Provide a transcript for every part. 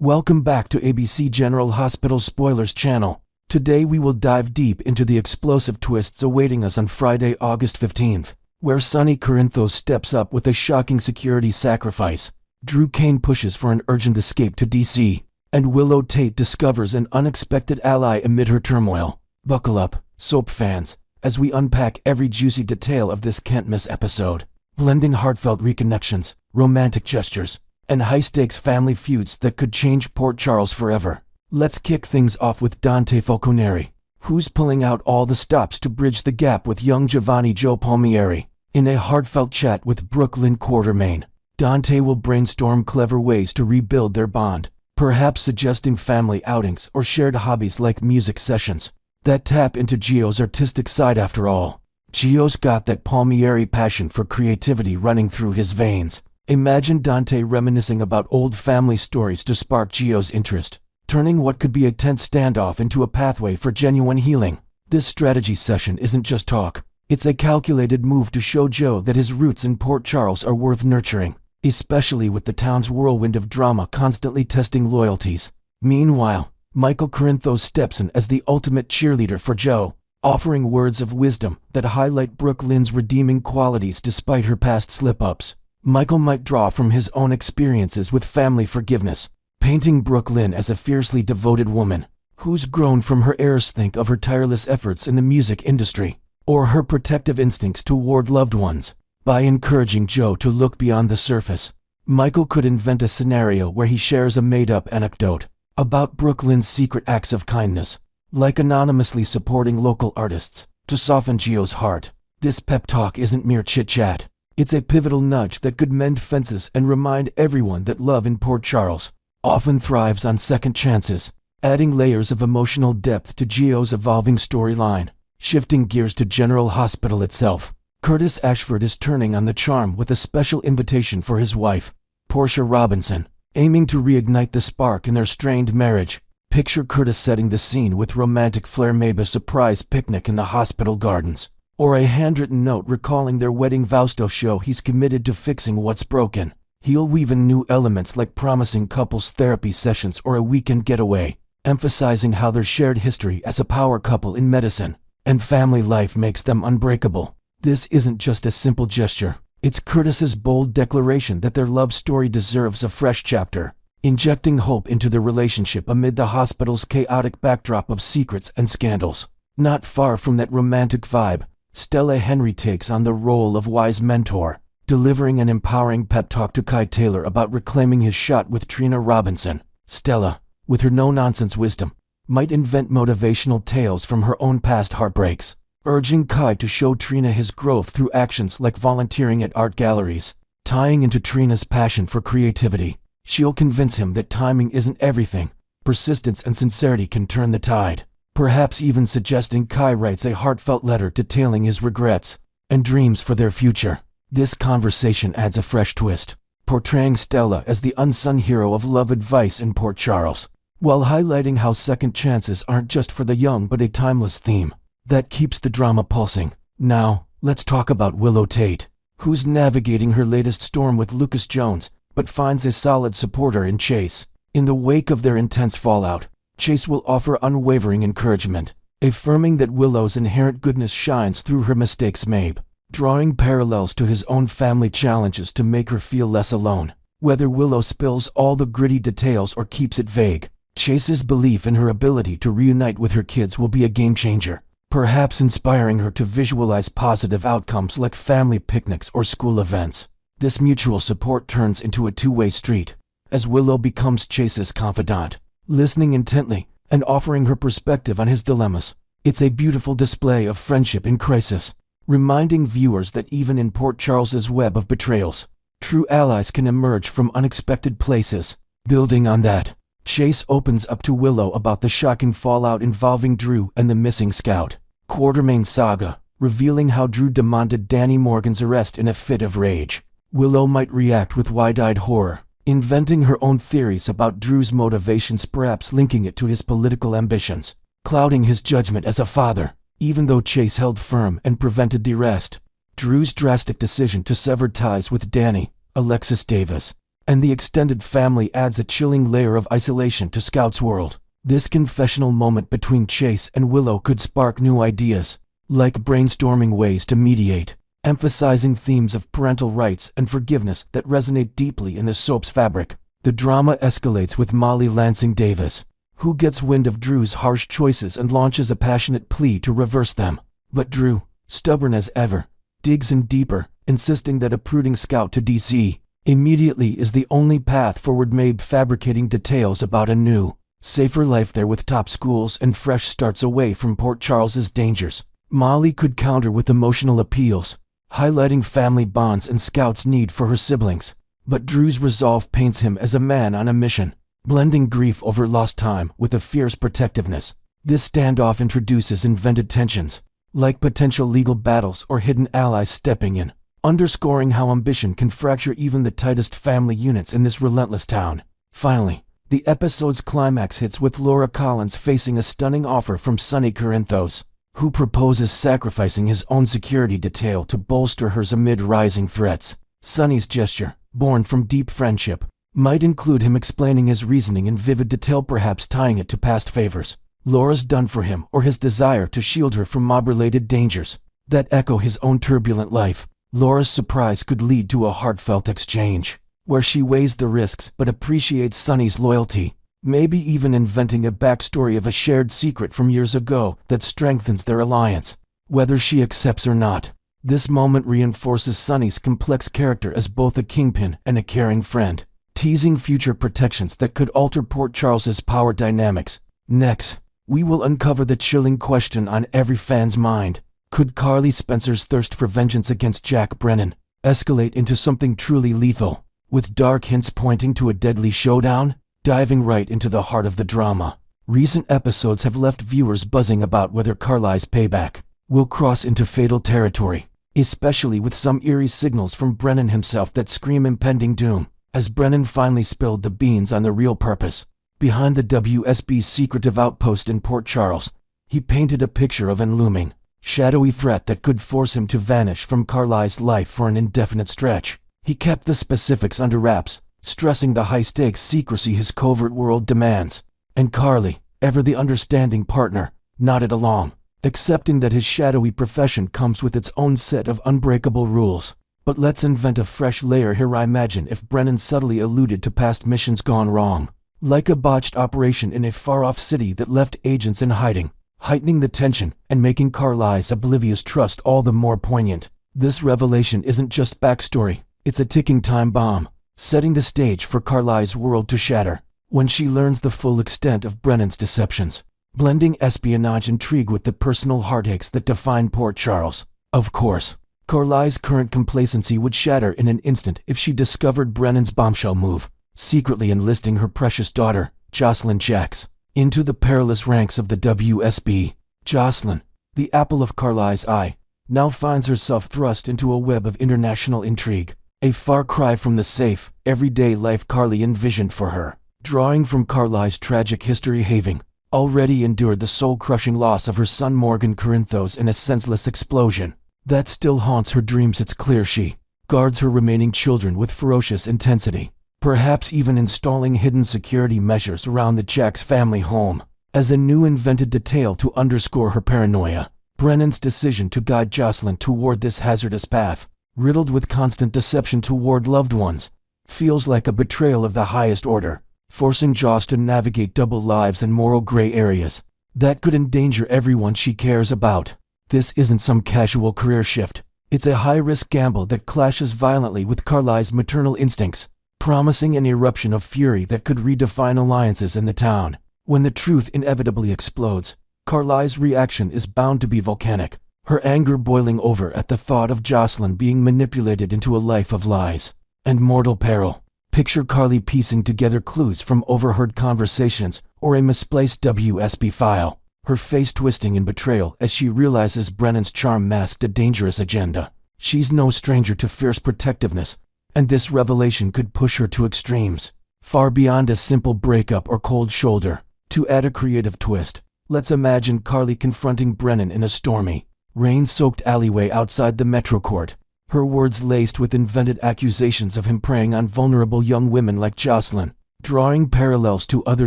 Welcome back to ABC General Hospital Spoilers channel. Today we will dive deep into the explosive twists awaiting us on Friday, August 15th, where Sonny Corinthos steps up with a shocking security sacrifice, Drew Kane pushes for an urgent escape to DC, and Willow Tate discovers an unexpected ally amid her turmoil. Buckle up, soap fans, as we unpack every juicy detail of this can't-miss episode, blending heartfelt reconnections, romantic gestures, and high-stakes family feuds that could change Port Charles forever. Let's kick things off with Dante Falconeri, who's pulling out all the stops to bridge the gap with young Giovanni Joe Palmieri. In a heartfelt chat with Brooklyn Quartermain, Dante will brainstorm clever ways to rebuild their bond, perhaps suggesting family outings or shared hobbies like music sessions that tap into Gio's artistic side after all. Gio's got that Palmieri passion for creativity running through his veins. Imagine Dante reminiscing about old family stories to spark Gio's interest, turning what could be a tense standoff into a pathway for genuine healing. This strategy session isn't just talk. It's a calculated move to show Gio that his roots in Port Charles are worth nurturing, especially with the town's whirlwind of drama constantly testing loyalties. Meanwhile, Michael Corinthos steps in as the ultimate cheerleader for Gio, offering words of wisdom that highlight Brooklyn's redeeming qualities despite her past slip-ups. Michael might draw from his own experiences with family forgiveness, painting Brooklyn as a fiercely devoted woman who's grown from her heirs. Think of her tireless efforts in the music industry, or her protective instincts toward loved ones. By encouraging Gio to look beyond the surface, Michael could invent a scenario where he shares a made-up anecdote about Brooklyn's secret acts of kindness, like anonymously supporting local artists, to soften Gio's heart. This pep talk isn't mere chit-chat. It's a pivotal nudge that could mend fences and remind everyone that love in Port Charles often thrives on second chances, adding layers of emotional depth to Gio's evolving storyline. Shifting gears to General Hospital itself, Curtis Ashford is turning on the charm with a special invitation for his wife, Portia Robinson, aiming to reignite the spark in their strained marriage. Picture Curtis setting the scene with romantic flair, maybe a surprise picnic in the hospital gardens, or a handwritten note recalling their wedding vows to show he's committed to fixing what's broken. He'll weave in new elements like promising couples therapy sessions or a weekend getaway, emphasizing how their shared history as a power couple in medicine and family life makes them unbreakable. This isn't just a simple gesture. It's Curtis's bold declaration that their love story deserves a fresh chapter, injecting hope into the relationship amid the hospital's chaotic backdrop of secrets and scandals. Not far from that romantic vibe, Stella Henry takes on the role of wise mentor, delivering an empowering pep talk to Kai Taylor about reclaiming his shot with Trina Robinson. Stella, with her no-nonsense wisdom, might invent motivational tales from her own past heartbreaks, urging Kai to show Trina his growth through actions like volunteering at art galleries. Tying into Trina's passion for creativity, she'll convince him that timing isn't everything. Persistence and sincerity can turn the tide, perhaps even suggesting Kai writes a heartfelt letter detailing his regrets and dreams for their future. This conversation adds a fresh twist, portraying Stella as the unsung hero of love advice in Port Charles, while highlighting how second chances aren't just for the young but a timeless theme that keeps the drama pulsing. Now, let's talk about Willow Tate, who's navigating her latest storm with Lucas Jones, but finds a solid supporter in Chase. In the wake of their intense fallout, Chase will offer unwavering encouragement, affirming that Willow's inherent goodness shines through her mistakes, maybe drawing parallels to his own family challenges to make her feel less alone. Whether Willow spills all the gritty details or keeps it vague, Chase's belief in her ability to reunite with her kids will be a game-changer, perhaps inspiring her to visualize positive outcomes like family picnics or school events. This mutual support turns into a two-way street, as Willow becomes Chase's confidant, listening intently and offering her perspective on his dilemmas. It's a beautiful display of friendship in crisis, reminding viewers that even in Port Charles's web of betrayals, true allies can emerge from unexpected places. Building on that, Chase opens up to Willow about the shocking fallout involving Drew and the missing scout. Quartermain saga, revealing how Drew demanded Danny Morgan's arrest in a fit of rage. Willow might react with wide-eyed horror, inventing her own theories about Drew's motivations, perhaps linking it to his political ambitions, clouding his judgment as a father. Even though Chase held firm and prevented the arrest, Drew's drastic decision to sever ties with Danny, Alexis Davis, and the extended family adds a chilling layer of isolation to Scout's world. This confessional moment between Chase and Willow could spark new ideas, like brainstorming ways to mediate, emphasizing themes of parental rights and forgiveness that resonate deeply in the soap's fabric. The drama escalates with Molly Lansing Davis, who gets wind of Drew's harsh choices and launches a passionate plea to reverse them. But Drew, stubborn as ever, digs in deeper, insisting that uprooting Scout to DC immediately is the only path forward. Mabe fabricating details about a new, safer life there with top schools and fresh starts away from Port Charles's dangers. Molly could counter with emotional appeals, highlighting family bonds and Scout's need for her siblings. But Drew's resolve paints him as a man on a mission, blending grief over lost time with a fierce protectiveness. This standoff introduces invented tensions, like potential legal battles or hidden allies stepping in, underscoring how ambition can fracture even the tightest family units in this relentless town. Finally, the episode's climax hits with Laura Collins facing a stunning offer from Sonny Corinthos, who proposes sacrificing his own security detail to bolster hers amid rising threats. Sonny's gesture, born from deep friendship, might include him explaining his reasoning in vivid detail, perhaps tying it to past favors Laura's done for him or his desire to shield her from mob-related dangers that echo his own turbulent life. Laura's surprise could lead to a heartfelt exchange, where she weighs the risks but appreciates Sonny's loyalty, maybe even inventing a backstory of a shared secret from years ago that strengthens their alliance. Whether she accepts or not, this moment reinforces Sonny's complex character as both a kingpin and a caring friend, teasing future protections that could alter Port Charles's power dynamics. Next, we will uncover the chilling question on every fan's mind. Could Carly Spencer's thirst for vengeance against Jack Brennan escalate into something truly lethal, with dark hints pointing to a deadly showdown? Diving right into the heart of the drama, recent episodes have left viewers buzzing about whether Carly's payback will cross into fatal territory, especially with some eerie signals from Brennan himself that scream impending doom. As Brennan finally spilled the beans on the real purpose behind the WSB's secretive outpost in Port Charles, he painted a picture of an looming, shadowy threat that could force him to vanish from Carly's life for an indefinite stretch. He kept the specifics under wraps, stressing the high-stakes secrecy his covert world demands. And Carly, ever the understanding partner, nodded along, accepting that his shadowy profession comes with its own set of unbreakable rules. But let's invent a fresh layer here. Imagine if Brennan subtly alluded to past missions gone wrong, like a botched operation in a far-off city that left agents in hiding, heightening the tension and making Carly's oblivious trust all the more poignant. This revelation isn't just backstory, it's a ticking time bomb, setting the stage for Carly's world to shatter when she learns the full extent of Brennan's deceptions, blending espionage intrigue with the personal heartaches that define Port Charles. Of course, Carly's current complacency would shatter in an instant if she discovered Brennan's bombshell move, secretly enlisting her precious daughter, Jocelyn Jacks, into the perilous ranks of the WSB. Jocelyn, the apple of Carly's eye, now finds herself thrust into a web of international intrigue, a far cry from the safe, everyday life Carly envisioned for her. Drawing from Carly's tragic history, having already endured the soul-crushing loss of her son Morgan Corinthos in a senseless explosion that still haunts her dreams, it's clear she guards her remaining children with ferocious intensity, perhaps even installing hidden security measures around the Jacks family home as a new invented detail to underscore her paranoia. Brennan's decision to guide Jocelyn toward this hazardous path, riddled with constant deception toward loved ones, feels like a betrayal of the highest order, forcing Joss to navigate double lives and moral gray areas that could endanger everyone she cares about. This isn't some casual career shift, it's a high-risk gamble that clashes violently with Carly's maternal instincts, promising an eruption of fury that could redefine alliances in the town. When the truth inevitably explodes, Carly's reaction is bound to be volcanic, her anger boiling over at the thought of Jocelyn being manipulated into a life of lies and mortal peril. Picture Carly piecing together clues from overheard conversations or a misplaced WSB file, her face twisting in betrayal as she realizes Brennan's charm masked a dangerous agenda. She's no stranger to fierce protectiveness, and this revelation could push her to extremes, far beyond a simple breakup or cold shoulder. To add a creative twist, let's imagine Carly confronting Brennan in a stormy, rain-soaked alleyway outside the Metro Court, her words laced with invented accusations of him preying on vulnerable young women like Jocelyn, drawing parallels to other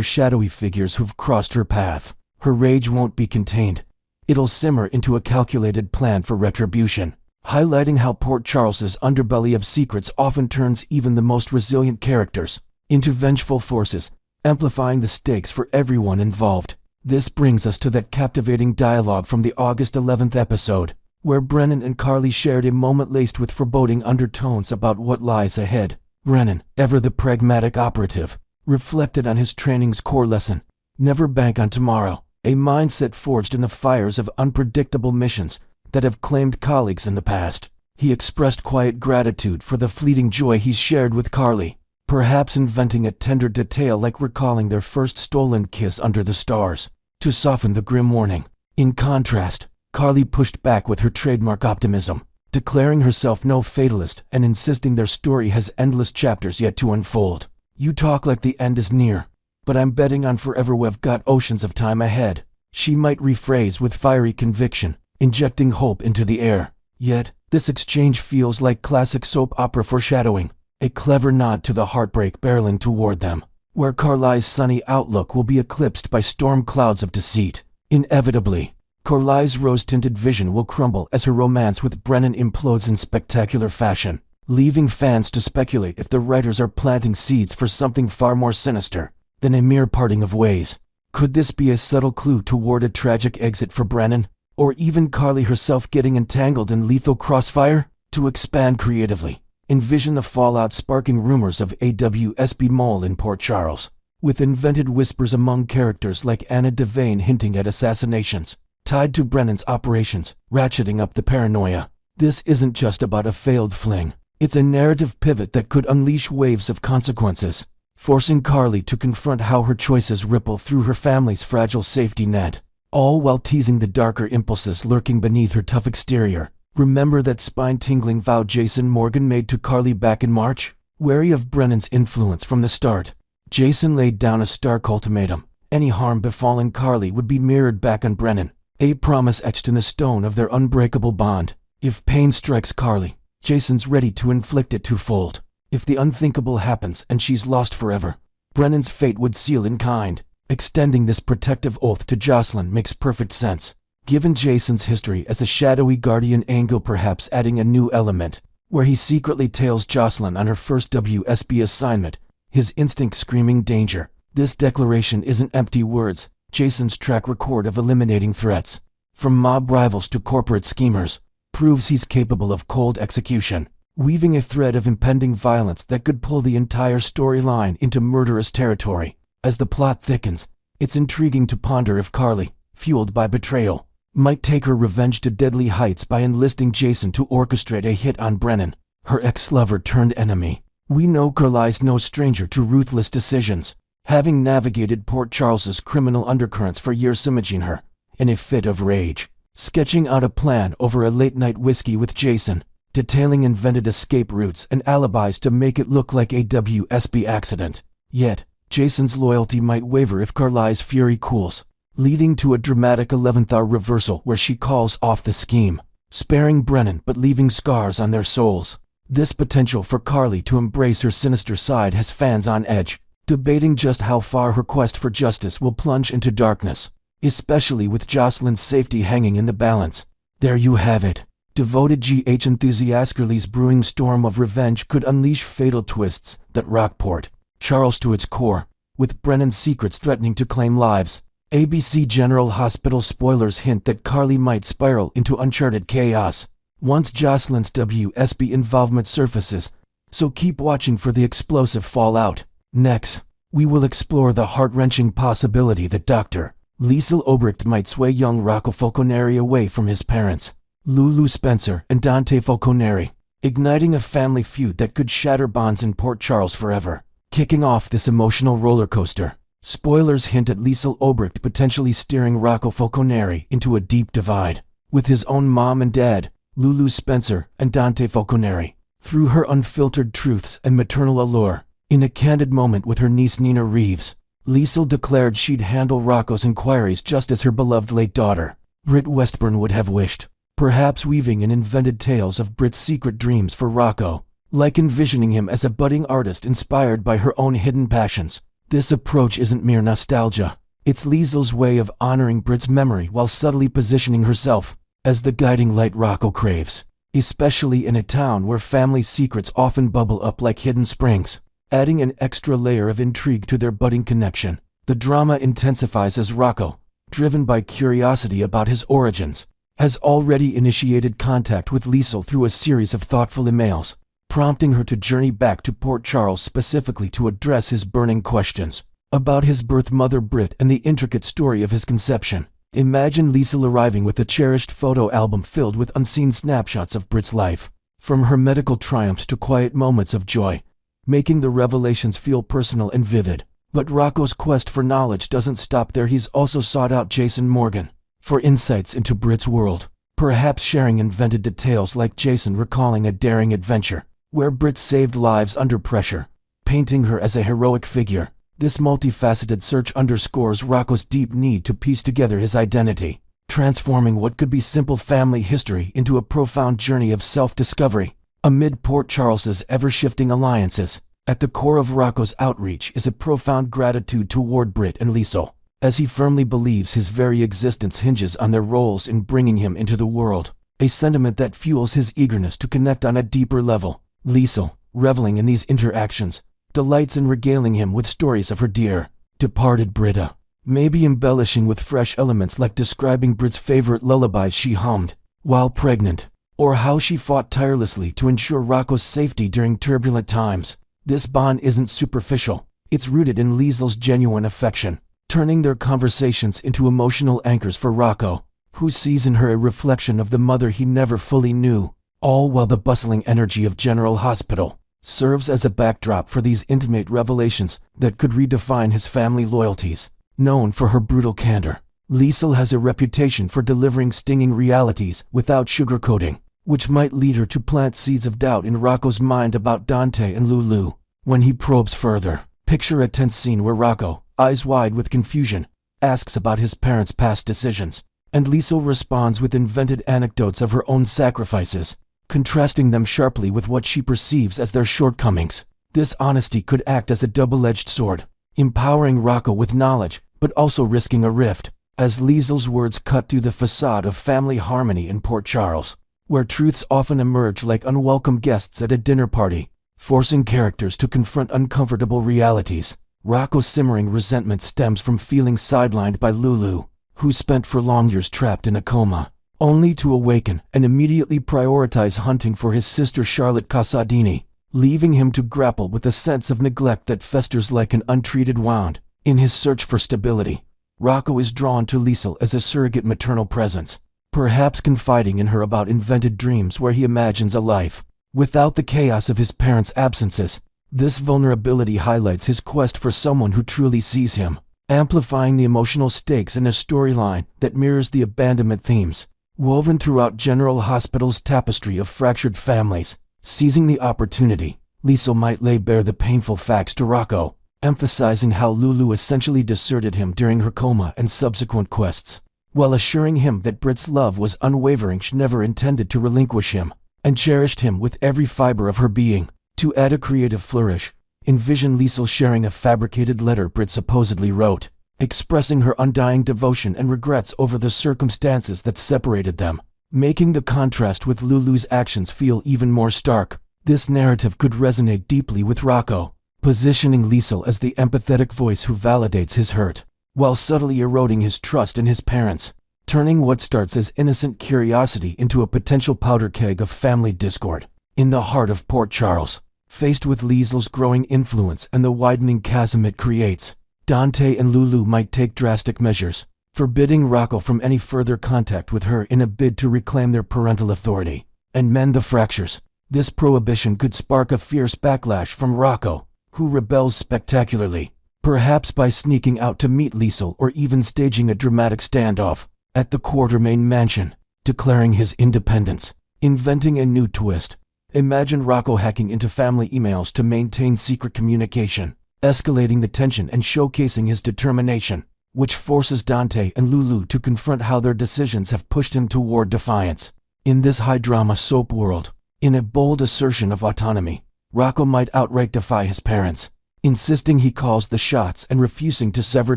shadowy figures who've crossed her path. Her rage won't be contained. It'll simmer into a calculated plan for retribution, highlighting how Port Charles's underbelly of secrets often turns even the most resilient characters into vengeful forces, amplifying the stakes for everyone involved. This brings us to that captivating dialogue from the August 11th episode, where Brennan and Carly shared a moment laced with foreboding undertones about what lies ahead. Brennan, ever the pragmatic operative, reflected on his training's core lesson: never bank on tomorrow, a mindset forged in the fires of unpredictable missions that have claimed colleagues in the past. He expressed quiet gratitude for the fleeting joy he's shared with Carly, perhaps inventing a tender detail like recalling their first stolen kiss under the stars, to soften the grim warning. In contrast, Carly pushed back with her trademark optimism, declaring herself no fatalist and insisting their story has endless chapters yet to unfold. You talk like the end is near, but I'm betting on forever we've got oceans of time ahead, she might rephrase with fiery conviction, injecting hope into the air. Yet, this exchange feels like classic soap opera foreshadowing, a clever nod to the heartbreak barreling toward them, where Carly's sunny outlook will be eclipsed by storm clouds of deceit. Inevitably, Carly's rose-tinted vision will crumble as her romance with Brennan implodes in spectacular fashion, leaving fans to speculate if the writers are planting seeds for something far more sinister than a mere parting of ways. Could this be a subtle clue toward a tragic exit for Brennan, or even Carly herself getting entangled in lethal crossfire? To expand creatively, envision the fallout sparking rumors of a WSB mole in Port Charles, with invented whispers among characters like Anna Devane hinting at assassinations tied to Brennan's operations, ratcheting up the paranoia. This isn't just about a failed fling. It's a narrative pivot that could unleash waves of consequences, forcing Carly to confront how her choices ripple through her family's fragile safety net, all while teasing the darker impulses lurking beneath her tough exterior. Remember that spine-tingling vow Jason Morgan made to Carly back in March? Wary of Brennan's influence from the start, Jason laid down a stark ultimatum: any harm befalling Carly would be mirrored back on Brennan, a promise etched in the stone of their unbreakable bond. If pain strikes Carly, Jason's ready to inflict it twofold. If the unthinkable happens and she's lost forever, Brennan's fate would seal in kind. Extending this protective oath to Jocelyn makes perfect sense, given Jason's history as a shadowy guardian angle, perhaps adding a new element, where he secretly tails Jocelyn on her first WSB assignment, his instinct screaming danger. This declaration isn't empty words. Jason's track record of eliminating threats, from mob rivals to corporate schemers, proves he's capable of cold execution, weaving a thread of impending violence that could pull the entire storyline into murderous territory. As the plot thickens, it's intriguing to ponder if Carly, fueled by betrayal, might take her revenge to deadly heights by enlisting Jason to orchestrate a hit on Brennan, her ex-lover turned enemy. We know Carly's no stranger to ruthless decisions, having navigated Port Charles's criminal undercurrents for years. Imagine her, in a fit of rage, sketching out a plan over a late-night whiskey with Jason, detailing invented escape routes and alibis to make it look like a WSB accident. Yet, Jason's loyalty might waver if Carly's fury cools, leading to a dramatic 11th-hour reversal where she calls off the scheme, sparing Brennan but leaving scars on their souls. This potential for Carly to embrace her sinister side has fans on edge, debating just how far her quest for justice will plunge into darkness, especially with Jocelyn's safety hanging in the balance. There you have it. Devoted GH enthusiast Carly's brewing storm of revenge could unleash fatal twists that rock Port Charles to its core, with Brennan's secrets threatening to claim lives. ABC General Hospital spoilers hint that Carly might spiral into uncharted chaos once Jocelyn's WSB involvement surfaces, so keep watching for the explosive fallout. Next, we will explore the heart-wrenching possibility that Dr. Liesl Obrecht might sway young Rocco Falconeri away from his parents, Lulu Spencer and Dante Falconeri, igniting a family feud that could shatter bonds in Port Charles forever. Kicking off this emotional roller coaster, spoilers hint at Liesl Obrecht potentially steering Rocco Falconeri into a deep divide with his own mom and dad, Lulu Spencer and Dante Falconeri. Through her unfiltered truths and maternal allure, in a candid moment with her niece Nina Reeves, Liesl declared she'd handle Rocco's inquiries just as her beloved late daughter, Britt Westburn, would have wished. perhaps weaving in invented tales of Brit's secret dreams for Rocco, like envisioning him as a budding artist inspired by her own hidden passions. This approach isn't mere nostalgia. It's Liesel's way of honoring Brit's memory while subtly positioning herself as the guiding light Rocco craves, especially in a town where family secrets often bubble up like hidden springs. Adding an extra layer of intrigue to their budding connection, the drama intensifies as Rocco, driven by curiosity about his origins, has already initiated contact with Liesel through a series of thoughtful emails, prompting her to journey back to Port Charles specifically to address his burning questions about his birth mother Brit and the intricate story of his conception. Imagine Liesel arriving with a cherished photo album filled with unseen snapshots of Brit's life, from her medical triumphs to quiet moments of joy, making the revelations feel personal and vivid. But Rocco's quest for knowledge doesn't stop there. He's also sought out Jason Morgan for insights into Brit's world, perhaps sharing invented details like Jason recalling a daring adventure where Brit saved lives under pressure, painting her as a heroic figure. This multifaceted search underscores Rocco's deep need to piece together his identity, transforming what could be simple family history into a profound journey of self-discovery. Amid Port Charles's ever-shifting alliances, at the core of Rocco's outreach is a profound gratitude toward Brit and Liesel, as he firmly believes his very existence hinges on their roles in bringing him into the world, a sentiment that fuels his eagerness to connect on a deeper level. Liesel, reveling in these interactions, delights in regaling him with stories of her dear, departed Britta, maybe embellishing with fresh elements like describing Brit's favorite lullabies she hummed while pregnant, or how she fought tirelessly to ensure Rocco's safety during turbulent times. This bond isn't superficial, it's rooted in Liesel's genuine affection, turning their conversations into emotional anchors for Rocco, who sees in her a reflection of the mother he never fully knew, all while the bustling energy of General Hospital serves as a backdrop for these intimate revelations that could redefine his family loyalties. Known for her brutal candor, Liesel has a reputation for delivering stinging realities without sugarcoating, which might lead her to plant seeds of doubt in Rocco's mind about Dante and Lulu. When he probes further, picture a tense scene where Rocco, eyes wide with confusion, asks about his parents' past decisions, and Liesel responds with invented anecdotes of her own sacrifices, contrasting them sharply with what she perceives as their shortcomings. This honesty could act as a double-edged sword, empowering Rocco with knowledge, but also risking a rift, as Liesel's words cut through the facade of family harmony in Port Charles, where truths often emerge like unwelcome guests at a dinner party, forcing characters to confront uncomfortable realities. Rocco's simmering resentment stems from feeling sidelined by Lulu, who spent for long years trapped in a coma, only to awaken and immediately prioritize hunting for his sister Charlotte Casadini, leaving him to grapple with a sense of neglect that festers like an untreated wound. In his search for stability, Rocco is drawn to Liesel as a surrogate maternal presence, perhaps confiding in her about invented dreams where he imagines a life without the chaos of his parents' absences. This vulnerability highlights his quest for someone who truly sees him, amplifying the emotional stakes in a storyline that mirrors the abandonment themes woven throughout General Hospital's tapestry of fractured families. Seizing the opportunity, Liesel might lay bare the painful facts to Rocco, emphasizing how Lulu essentially deserted him during her coma and subsequent quests, while assuring him that Brit's love was unwavering. She never intended to relinquish him, and cherished him with every fiber of her being. To add a creative flourish, envision Liesel sharing a fabricated letter Brit supposedly wrote, expressing her undying devotion and regrets over the circumstances that separated them, making the contrast with Lulu's actions feel even more stark. This narrative could resonate deeply with Rocco, positioning Liesel as the empathetic voice who validates his hurt, while subtly eroding his trust in his parents, turning what starts as innocent curiosity into a potential powder keg of family discord. In the heart of Port Charles, faced with Liesel's growing influence and the widening chasm it creates, Dante and Lulu might take drastic measures, forbidding Rocco from any further contact with her in a bid to reclaim their parental authority and mend the fractures. This prohibition could spark a fierce backlash from Rocco, who rebels spectacularly, perhaps by sneaking out to meet Liesel or even staging a dramatic standoff at the Quartermain mansion, declaring his independence. Inventing a new twist, imagine Rocco hacking into family emails to maintain secret communication, escalating the tension and showcasing his determination, which forces Dante and Lulu to confront how their decisions have pushed him toward defiance. In this high-drama soap world, in a bold assertion of autonomy, Rocco might outright defy his parents, insisting he calls the shots and refusing to sever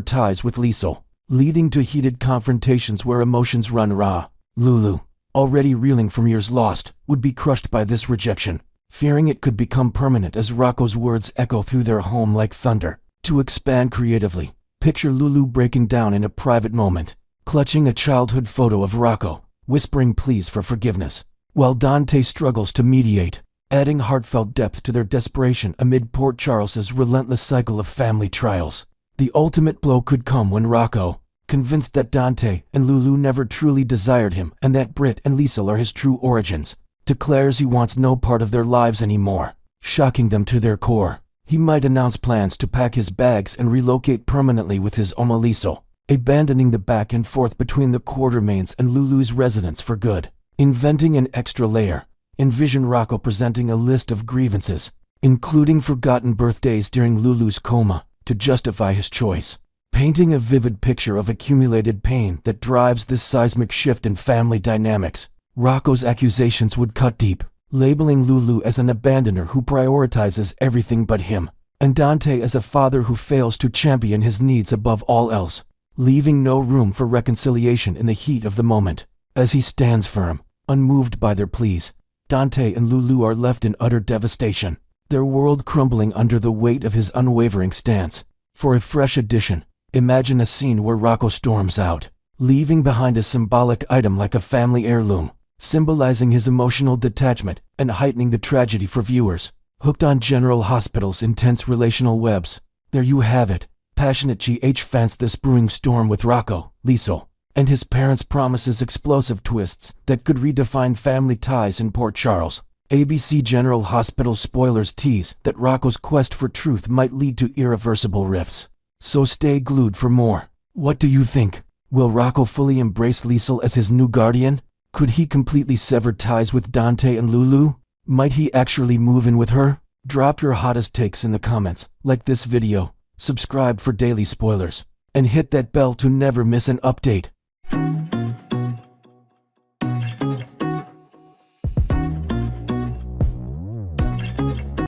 ties with Liesel, leading to heated confrontations where emotions run raw. Lulu, already reeling from years lost, would be crushed by this rejection, fearing it could become permanent as Rocco's words echo through their home like thunder. To expand creatively, picture Lulu breaking down in a private moment, clutching a childhood photo of Rocco, whispering pleas for forgiveness, while Dante struggles to mediate, adding heartfelt depth to their desperation amid Port Charles's relentless cycle of family trials. The ultimate blow could come when Rocco, convinced that Dante and Lulu never truly desired him and that Britt and Liesel are his true origins, declares he wants no part of their lives anymore, shocking them to their core. He might announce plans to pack his bags and relocate permanently with his Oma Liesel, abandoning the back and forth between the Quartermains and Lulu's residence for good. Inventing an extra layer, envision Rocco presenting a list of grievances, including forgotten birthdays during Lulu's coma, to justify his choice, painting a vivid picture of accumulated pain that drives this seismic shift in family dynamics. Rocco's accusations would cut deep, labeling Lulu as an abandoner who prioritizes everything but him, and Dante as a father who fails to champion his needs above all else, leaving no room for reconciliation in the heat of the moment. As he stands firm, unmoved by their pleas, Dante and Lulu are left in utter devastation, their world crumbling under the weight of his unwavering stance. For a fresh addition, imagine a scene where Rocco storms out, leaving behind a symbolic item like a family heirloom, symbolizing his emotional detachment and heightening the tragedy for viewers. Hooked on General Hospital's intense relational webs, there you have it. Passionate GH fans this brewing storm with Rocco, Liesel, and his parents promises explosive twists that could redefine family ties in Port Charles. ABC General Hospital spoilers tease that Rocco's quest for truth might lead to irreversible rifts. So stay glued for more. What do you think? Will Rocco fully embrace Liesel as his new guardian? Could he completely sever ties with Dante and Lulu? Might he actually move in with her? Drop your hottest takes in the comments, like this video, subscribe for daily spoilers, and hit that bell to never miss an update.